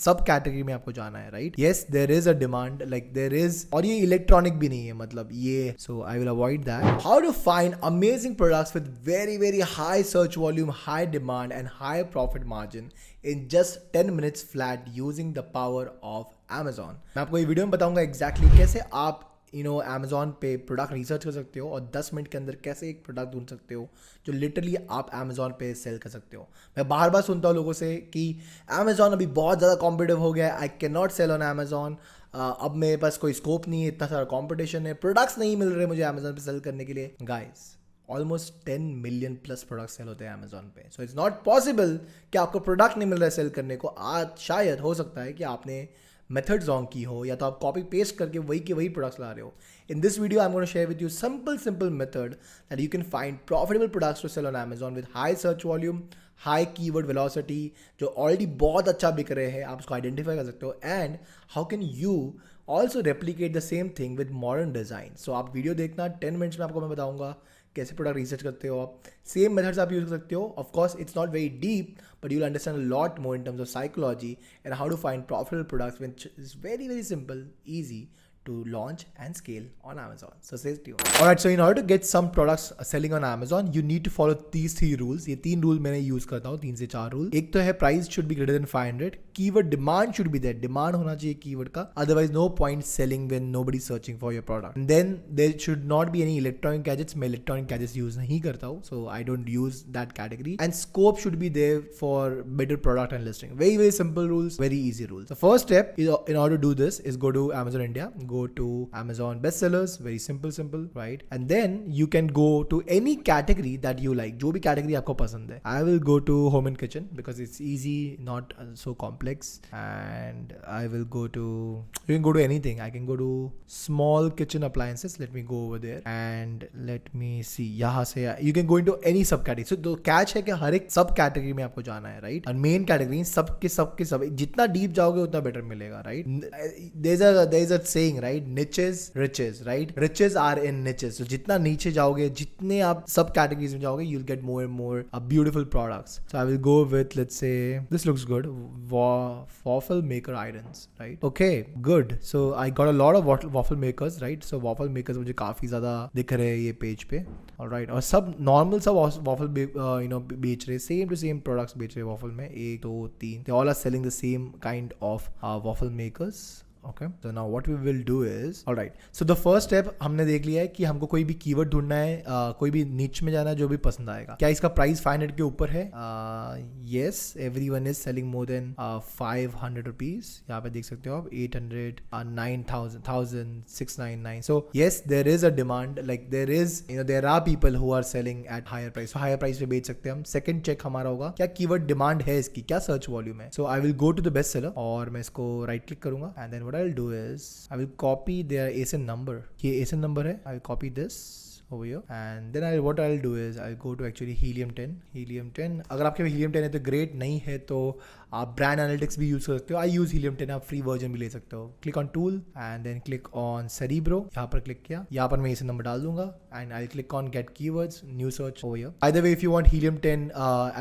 सब कैटेगरी में आपको जाना है, right? Yes, there is a demand, like there is, और ये इलेक्ट्रॉनिक भी नहीं है, मतलब ये, so I will avoid that. How to find amazing products with very very high search volume, high demand and high profit margin in just 10 minutes flat using the power of Amazon. मैं आपको ये video में बताऊंगा exactly कैसे आप Amazon पे product research कर सकते हो और 10 मिनट के अंदर कैसे एक प्रोडक्ट ढूंढ सकते हो जो लिटरली आप Amazon पे सेल कर सकते हो. मैं बार बार सुनता हूँ लोगों से कि Amazon अभी बहुत ज़्यादा कॉम्पिटिटिव हो गया है, I can not sell on Amazon. अब मेरे पास कोई स्कोप नहीं है, इतना सारा कॉम्पिटिशन है, प्रोडक्ट्स नहीं मिल रहे मुझे Amazon पे सेल करने के लिए. Guys, almost 10 million plus product sale होते हैं Amazon पे. सो इट्स नॉट पॉसिबल कि आपको प्रोडक्ट नहीं मिल रहा है सेल करने को. आज शायद हो सकता है कि आपने मेथड रॉन्ग की हो या तो आप कॉपी पेस्ट करके वही के वही प्रोडक्ट्स ला रहे हो. In this video I am gonna share with you simple method that you can find profitable products to sell on Amazon with high search volume, high keyword velocity, जो already बहुत अच्छा बिक रहे हैं, आप उसको आइडेंटिफाई कर सकते हो. And how can you also replicate the same thing with modern design. So आप वीडियो देखना, 10 मिनट्स में आपको मैं बताऊंगा कैसे प्रोडक्ट रिसर्च करते हो आप. सेम मेथड्स आप यूज कर सकते हो. Of course it's not very deep, but you'll understand a lot more in terms of psychology and how to find profitable products, which is very very simple, easy to launch and scale on Amazon. So stay tuned. Alright, so in order to get some products selling on Amazon, you need to follow these 3 rules. ये 3 rule मैंने use करता हूँ, 3 से 4 rule. एक तो है price should be greater than 500. Keyword demand should be there, demand होना चाहिए कीवर्ड का, otherwise no point selling when nobody searching for your product. Then there should not be any electronic gadgets. मैं electronic gadgets use नहीं करता हूँ, so I don't use that category. And scope should be there for better product and listing. Very very simple rules, very easy rules. The first step is, in order to do this, is go to Amazon India, go to Amazon bestsellers, very simple, right? And then you can go to any category that you like, जो भी category आपको पसंद है. I will go to home and kitchen because it's easy, not so complex. And I will go to, you can go to anything. I can go to small kitchen appliances. Let me go over there and let me see. यहाँ से you can go into any subcategory. So the catch है कि हर एक सब category में आपको जाना है, right? और मेन कैटेगरी सब जितना डीप जाओगे उतना बेटर मिलेगा, right? There is a saying, right? Niches riches, right? Riches are in niches. So जितना नीचे जाओगे, जितने आप सब कैटेगरीज में जाओगे, you'll get more and more beautiful products. So I will go with, let's say, this looks good, waffle maker irons, right? Okay, good. So I got a lot of waffle makers, right? So waffle makers मुझे काफी ज्यादा दिख रहे हैं ये page पे, alright? और सब नॉर्मल सब waffle बेच रहे, सेम टू सेम प्रोडक्ट्स बेच रहे waffle में, 1 2 3, they all are selling the same kind of waffle makers. Okay, so now what we will do is, all right, so the first step हमने देख लिया है कि हमको कोई भी कीवर्ड ढूंढना है, कोई भी नीच में जाना है जो भी पसंद आएगा. क्या इसका प्राइस 500 के ऊपर है? yes, everyone is selling more than 500 rupees. यहाँ पे देख सकते हो आप 800, 9,000, 699. So yes, there is a demand, like there is, there are people who are selling at higher price. So higher price पे बेच सकते हैं हम. Second check हमारा होगा क्या कीवर्ड डिमांड है इसकी, क्या सर्च वॉल्यूम है. So I will go to the best seller और मैं इसको राइट क्लिक करूंगा and then what I'll do is I will copy their ASIN number. ये ASIN number है. I will copy this over here and then what I'll do is I'll go to actually Helium 10. अगर आपके पास Helium 10 है तो great, नहीं है तो आप ब्रांड एनालिटिक्स भी यूज कर सकते हो. आई यूज Helium 10, आप फ्री वर्जन भी ले सकते हो. Click on tool and then click on Cerebro. यहाँ पर क्लिक किया, यहाँ पर मैं ASIN नंबर डाल दूंगा and I click on get keywords, new search over here. Either way, if you want Helium 10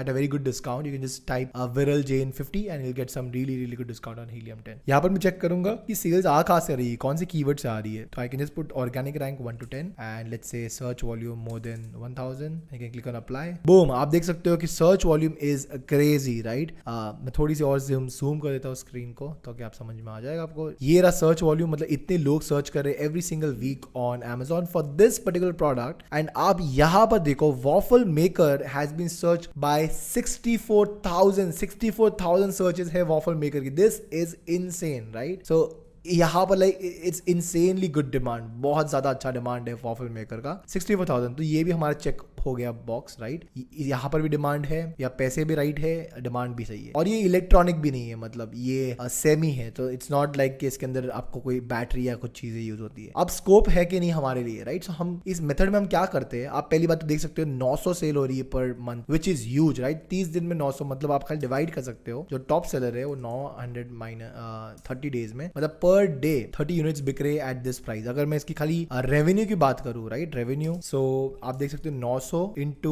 at a very good discount, you can just type Viral Jane 50 and you'll get some really good discount on Helium 10. यहाँ पर मैं check करूंगा कि sales आ कहाँ से रही है, कौन से कीवर्ड से आ रही है. तो I can just put organic rank 1 to 10 and let's say search volume more than 1000. I can click on apply. Boom, आप देख सकते हो कि search volume is crazy, right? मैं थोड़ी सी और zoom कर देता हूँ स्क्रीन को तो कि आप समझ में आ जाएगा आपको. ये रहा सर्च वॉल्यूम, मतलब इतने लोग सर्च कर रहे हैं every single week on Amazon for this particular product. And आप यहाँ पर देखो waffle maker has been searched by 64,000 searches है waffle maker की. This is insane, right? So यहाँ पर like it's insanely good demand, बहुत ज्यादा अच्छा डिमांड है waffle maker का. 64,000, तो ये भी हमारा चेक हो गया बॉक्स, राइट? यहाँ पर भी डिमांड है, या पैसे भी राइट है, डिमांड भी सही है. और ये इलेक्ट्रॉनिक भी नहीं है, मतलब ये सेमी है, तो इट्स नॉट लाइक कि इसके अंदर आपको कोई बैटरी या कुछ चीजें यूज होती है. अब स्कोप है कि नहीं हमारे लिए, राइट? सो हम इस मेथड में हम क्या करते हैं, आप पहली बात तो देख सकते हो 900 सेल हो रही है per month, which is huge, right? 30 दिन में 900, मतलब आप खाली डिवाइड कर सकते हो. जो टॉप सेलर है वो 900 माइनस 30 डेज में, मतलब पर डे 30 यूनिट्स बिक रहे एट दिस प्राइस. अगर मैं इसकी खाली रेवेन्यू की बात करूं, राइट? रेवेन्यू, सो आप देख सकते हो 900 into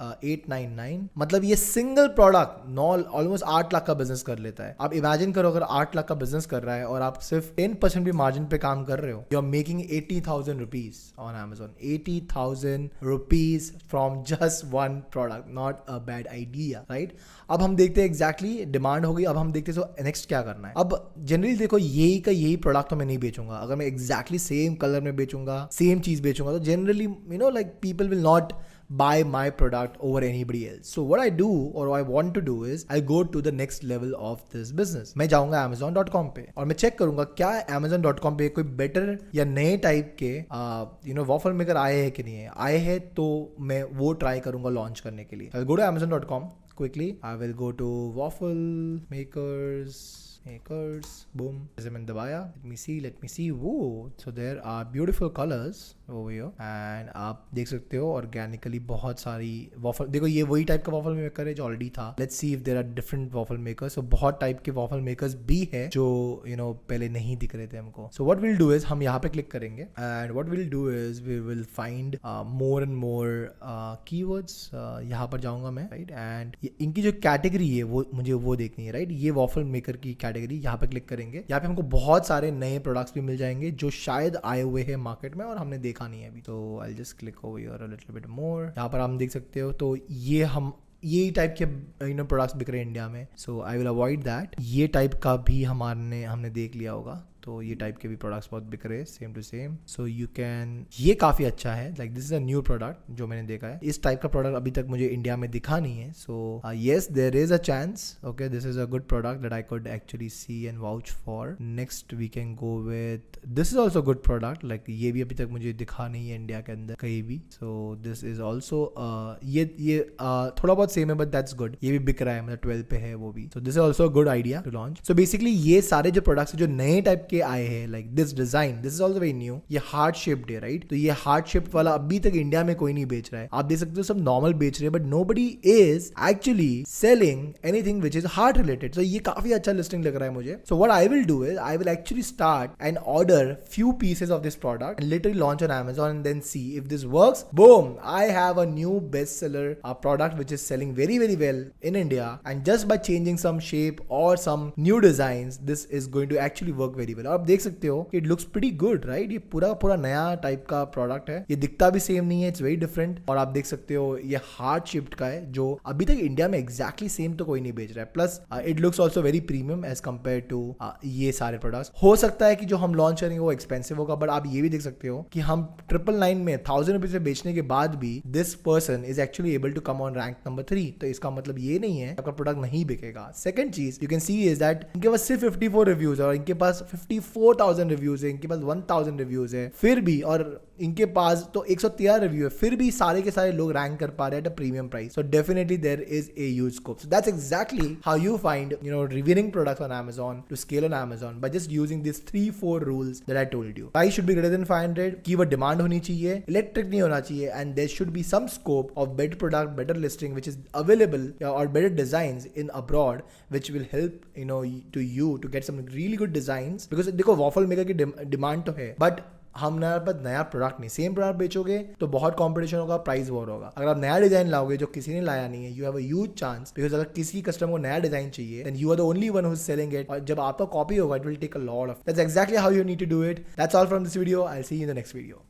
899, मतलब ये सिंगल प्रोडक्ट 9 ऑलमोस्ट 8 लाख का बिजनेस कर लेता है। आप इमेजिन करो अगर 8 लाख का बिजनेस कर रहा है और आप सिर्फ 10% भी मार्जिन पे काम कर रहे हो, you are making 80,000 rupees on Amazon। 80,000 rupees from just one product, not a bad idea, right. अब हम देखते हैं एग्जैक्टली डिमांड हो गई, अब हम देखते हैं सो नेक्स्ट क्या करना है। अब जनरली देखो यही प्रोडक्ट तो मैं नहीं बेचूंगा। अगर मैं एग्जैक्टली सेम कलर में बेचूंगा, सेम चीज बेचूंगा, तो generally you know like people will not buy my product over anybody else. So what I do or what I want to do is I go to the next level of this business. मैं जाऊंगा Amazon.com पे और मैं check करूंगा क्या Amazon.com पे कोई better या नए टाइप के वॉफल मेकर आए हैं कि नहीं है। आए हैं तो मैं वो ट्राई करूंगा लॉन्च करने के लिए। I'll go to Amazon.com quickly. I will go to waffle makers, boom, जैसे मैंने दबाया, let me see, वो so there are beautiful colors over here and आप देख सकते हो ऑर्गेनिकली बहुत सारी वॉफल, देखो ये वही टाइप का वॉफल मेकर है जो ऑलरेडी था। Let's see if there are different waffle makers. So बहुत टाइप के वॉफल मेकर्स भी है जो पहले नहीं दिख रहे थे हमको। So what will do is हम यहाँ पे क्लिक करेंगे and what will do is we will find more and more keywords. यहाँ पर जाऊंगा मैं, राइट, एंड इनकी जो कैटेगरी है वो मुझे वो देखनी है, राइट। ये वॉफल मेकर की कैटेगरी, यहाँ पे क्लिक करेंगे। यहाँ पे हमको बहुत सारे नए प्रोडक्ट्स भी मिल जाएंगे जो शायद आए हुए हैं मार्केट में और हमने देखा नहीं है अभी। तो I just click over here a little bit more. यहाँ पर हम देख सकते हो तो ये टाइप के प्रोडक्ट्स बिक रहे हैं इंडिया में। सो आई विल अवॉइड दैट। ये टाइप का भी हमने देख लिया होगा, तो ये टाइप के भी प्रोडक्ट्स बहुत बिक रहे हैं same to same. So you can, ये काफ़ी अच्छा है, like this is a new product जो मैंने देखा है। इस टाइप का प्रोडक्ट अभी तक मुझे इंडिया में दिखा नहीं है। So yes there is a chance, okay, this is a good product that I could actually see and vouch for. Next we can go with, this is also good product, like ये भी अभी तक मुझे दिखा नहीं है India के अंदर कहीं भी। सो दिस इज ऑल्सो ये थोड़ा बहुत सेम है बट दैट्स गुड। ये भी बिक रहा है, मतलब 12 पे है वो भी। So this is also good idea to launch. So basically ये सारे जो प्रोडक्ट्स जो नए टाइप के आए हैं, like this design, this is also very new. ये हार्ट शेप्ड है, राइट। तो ये हार्ट शेप्ड वाला अभी तक इंडिया में कोई नहीं बेच रहा है। आप देख सकते हो सब नॉर्मल बेच रहे हैं but nobody is actually selling anything which is heart related. तो ये काफी अच्छा लिस्टिंग लग रहा है मुझे। So what I will do is I will actually start and order few pieces of this product and literally launch on Amazon and then see if this works. Boom, I have a new bestseller product which is selling very very well in India, and just by changing some shape or some new designs this is going to actually work very well. और आप देख सकते हो it looks pretty good, right? ये पूरा नया type का product है। ये दिखता भी सेम नहीं है, इट्स वेरी डिफरेंट। और आप देख सकते हो ये हार्ट शिफ्ट का है जो अभी तक इंडिया में एग्जैक्टली सेम तो कोई नहीं बेच रहा है। Plus it looks also very premium as compare to ये सारे प्रोडक्ट्स। हो सकता है कि जो हम लॉन्च करेंगे वो एक्सपेंसिव होगा बट आप ये भी देख सकते हो कि हम 999 में 1000 रुपीज में बेचने के बाद भी this person is actually able to come on rank number 3। तो इसका मतलब ये नहीं है आपका प्रोडक्ट नहीं बिकेगा। सेकंड चीज you can see is that इनके पास सिर्फ 54 रिव्यूज है और इनके पास 54,000 रिव्यूज है, इनके पास 1000 रिव्यूज है फिर भी, और इनके पास तो 113 रिव्यू है फिर भी सारे के सारे लोग रैंक कर पा रहे हैं at a premium price. So definitely there is a huge scope. So that's exactly how you find reviewing products on Amazon to scale on Amazon by just using these 3-4 rules that I told you. Price should be greater than 500, keyword demand होनी चाहिए, electric नहीं होना चाहिए, and there should be some scope of better product, better listing which is available or better designs in abroad which will help to you to get some really good designs. Because देखो waffle maker की demand तो है but हम नया product नहीं, same product बेचोगे तो बहुत competition होगा, प्राइस वॉर होगा। अगर आप नया डिजाइन लाओगे जो किसी ने लाया नहीं है, you have a huge chance, because अगर किसी कस्टमर को नया डिजाइन चाहिए then you are the only one who is selling it, और जब आपका कॉपी होगा it will take a lot of. That's exactly how you need to do it. That's all from this video. I will see you in the next video.